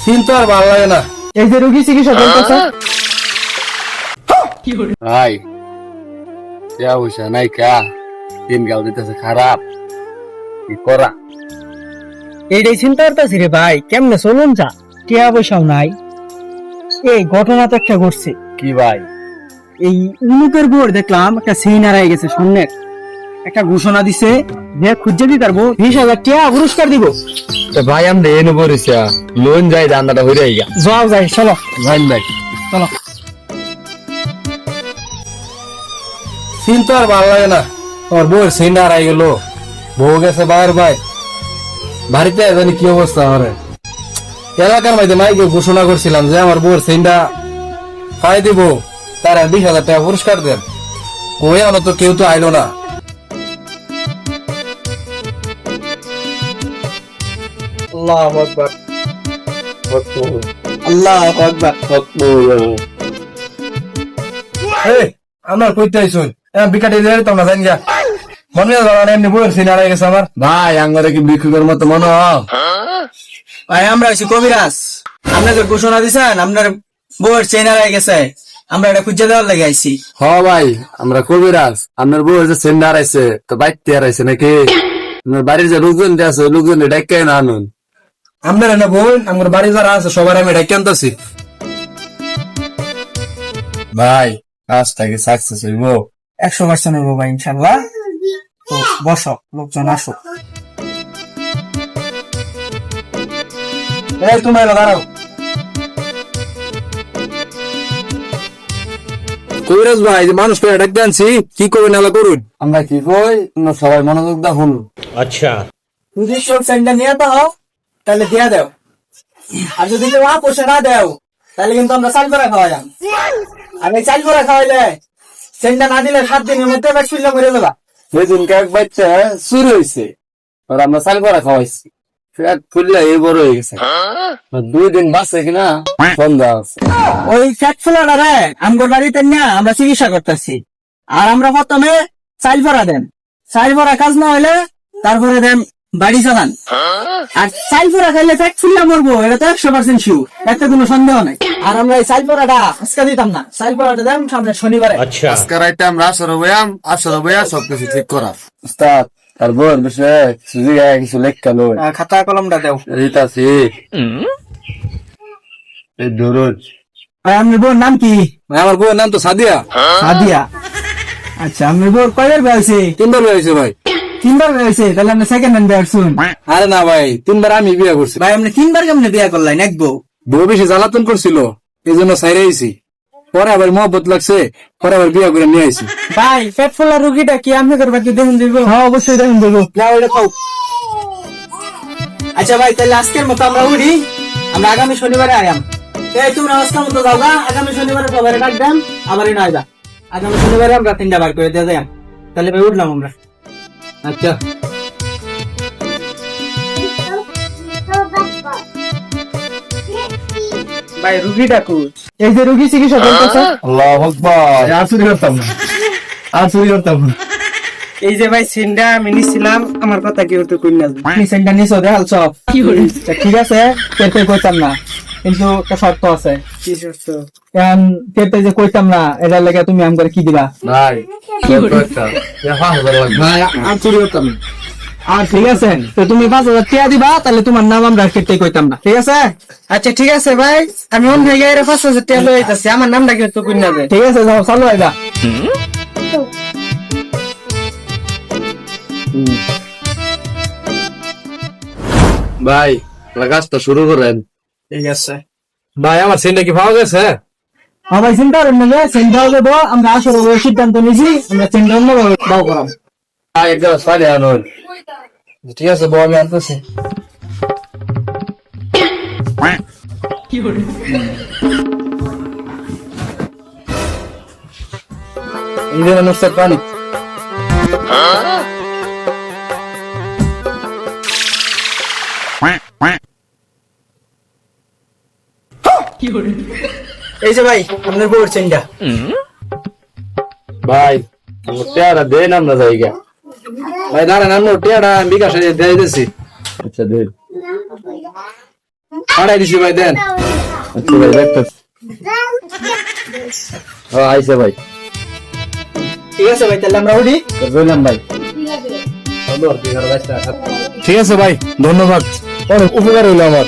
Scene তো আর ভালো লাগে না। এই যে রুগী চিকিৎসা চলতেছে। ভাই দেয়া পয়সা নাই কা, দিনকাল দিতেছে খারাপ, কি করা? এইটাই চিন্তা করতেছি রে ভাই, কেমনে চলুন যা, টিয়া পয়সাও নাই। এই ঘটনা তো একটা ঘটছে। কি ভাই? এই উমুকের বোর দেখলাম একটা সেইন হারাই গেছে, স্বর্ণের একটা ঘোষণা দিছে যে খুঁজে দিতে পারবো 20,000 টাকা পুরস্কার দিব। তো ভাই আমরা এনে পড়েছি, লোন যাই দান্দাটা হইরে গা। যাও যাই, চলো ভাই ভাই চলো। সিন তো আর ভালো লাগে না। তোমার বউয়ের সিনটা হারাই গেল, বউ গেছে বাইর ভাই, বাড়িতে জানি কি অবস্থা আমার। এলাকার মধ্যে মাইকে ঘোষণা করছিলাম যে আমার বউয়ের সিনটা পাই দিব, তার 20,000 টাকা পুরস্কার দেন। কই আনো তো কেউ তো আইলো না। আল্লাহু আকবার, আল্লাহু আকবার। আমার কইতে আইসুন বিকাটি দিয়ে তোমরা জানি গা, মনে হয় এমনি বউয়ের সিন হারাই গেছে আমার। ভাই আঙ্গরে কি বিক্রির মতো মনে হয়? ভাই আমরা আছি কবিরাজ, আপনাদের ঘোষণা দিছেন আপনার বউয়ের চেইন হারাই গেছে, আমরা এটা খুঁজে দেওয়ার লাগে আইছি। হ ভাই আমরা কবিরাজ, আপনার বউয়ের যে সিন হারাইছে তো বাইতে হারাইছে নাকি? আপনার বাড়ির যে লোকজন আছে লোকজন ডাক্কে না আনুন। আপনার না বোন, আমার বাড়ি যারা আছে সবার আমি ডাক্কে আনতেছি। ভাই কাজটাকে সাকসেস হইব? 100% হইব ভাই ইনশাআল্লাহ। তো বসো, লোকজন আসো। এই তুমি এলো দাঁড়াও। কবিরাজ ভাই যে মানুষ করে ডাকতে আনছি, কি করবেন এলা করুন। আমরা কি কই সবাই মনোযোগ দা শুনুন। যদি সব সেন্টার নিয়ে তো তাহলে দিয়ে দাও, আর যদি কেউ পয়সা না দেও তাহলে কিন্তু আমরা চাল করে খাওয়া যান। আর এই চাল করে খাওয়াইলে সেন্টার না দিলে 7 দিনের মধ্যে ব্যাকফিল্লা করে দেবা। সেদিন এক বাচ্চা চুরি হয়েছে, আর আমরা চাল করা খাওয়াইছি, ফ্যাট ফুললে এই বড় হয়ে গেছে। 2 দিন বাঁচে কিনা সন্ধ্যা আছে। ওই ফ্যাট ফুলাটা রে আমগোর বাড়িতে না আমরা চিকিৎসা করতেছি। আর আমরা প্রথমে চাল ভরা দেন, চাল ভরা কাজ না হইলে তারপরে দেন বাড়ি চালান। আর চাল ভরা খাইলে ফ্যাট ফুললা মরবো, এটা তো 100% শিওর, একটা কোনো সন্দেহ নাই। আর আমরা এই চাল ভরাটা আজকে দিতাম না, চাল ভরাটা দেন সামনে শনিবারে। আজকে রাইতে আমরা আসর বইয়া সবকিছু ঠিক করা। উস্তাদ তার বউয়ের বিষয়ে কিছু লেখা লো, খাতা কলমটা দেও। দিতাছি। এই দরজ আপনার বউর নাম কি? আমার বউয়ের নাম তো সাদিয়া। সাদিয়া। আচ্ছা, আপনার বউর কয়বার বিয়ে হয়েছে? 3বার বিয়ে হয়েছে ভাই। 3বার বিয়ে হয়েছে, তাহলে আপনি সেকেন্ড হ্যান্ড বিয়ে শুন। আরে না ভাই, 3বার আমি বিয়ে করছি ভাই। আপনি 3বার কেমনে বিয়ে করলেন? এক বউ বউ বেশি জ্বালাতন করছিল, এই জন্য সাইরে আইছি। পরে আবার মহব্বত লাগছে, পরে আবার বিয়ে করে নিয়ে আইছি। ভাই। পেট ফোলা রুগীটা কি আপনি করবেন? দেখুন দিব। হ্যাঁ অবশ্যই দেখুন দেবো। আচ্ছা ভাই, তাহলে আজকের মতো আমরা উঠি, আমরা আগামী শনিবারে আয়াম। এই তোমরা আজকের মতো যাও গা, আগামী শনিবারে সবাই ডাক দেন, আবারই নয় যা। আগামী শনিবারে আমরা 3টা বার করে দিয়ে যাই। তাহলে ভাই উঠলাম আমরা। আচ্ছা ভাই রুগীটা কই? এই যে রুগী চিকিৎসা চলতেছে। আল্লাহু আকবার। আর চুরি করতাম না, আর চুরি করতাম না। এই যে ভাই সেন্ডা আমি নিছিলাম, আমার কথা কি হতো কই না? তুমি সেন্ডা নিছো দেখাল সব কি হইছে? ঠিক আছে, কেটে কইতাম না, কিন্তু একটা শর্ত আছে। কি শর্ত? কারণ কেটে যে কইতাম না, এটার লাগি তুমি আমগরে কি দিবা? ভাই ভাই আর চুরি করতাম না। আর ঠিক আছে, তো তুমি 5,000 টাকা দিবা, তাহলে তোমার নাম আমরা কেটে কইতাম না, ঠিক আছে? আচ্ছা ঠিক আছে ভাই, আমি অন্য জায়গায় 5,000 টাকা লই আইতাছি, আমার নামটা কি তো কই না? ঠিক আছে, যাও চালু আইবা। ভাই কাজটা শুরু করেন। ঠিক আছে ভাই আমার সিনটা কি পাওয়া গেছে? আমার সেন্টার নেবে, সেন্টার দেবো, আমরা আসলে ওই সিদ্ধান্ত নিয়েছি, আমরা সেন্টার নেবো দাও করাম। ভাই একটা সাড়ে আনুন। ঠিক আছে বউ, আমি আনতেছি। এই যে নুসরাত পানি। এই যে ভাই আপনার বউর চেনটা। ভাই টেয়ারা দেন, আমরা জায়গা। ভাই দাঁড়ান, আমরা টেয়ারা বিকাশে দিয়ে দিতেছি। আচ্ছা দেন। পাঠাই দিছি ভাই, দেন। আচ্ছা ভাই, দেখতেছি। হ্যাঁ, আইছে ভাই। ঠিক আছে ভাই, তাহলে আমরা উঠি। রইলাম ভাই। ঠিক আছে ভাই, ধন্যবাদ, অনেক উপকার হইলো আমার।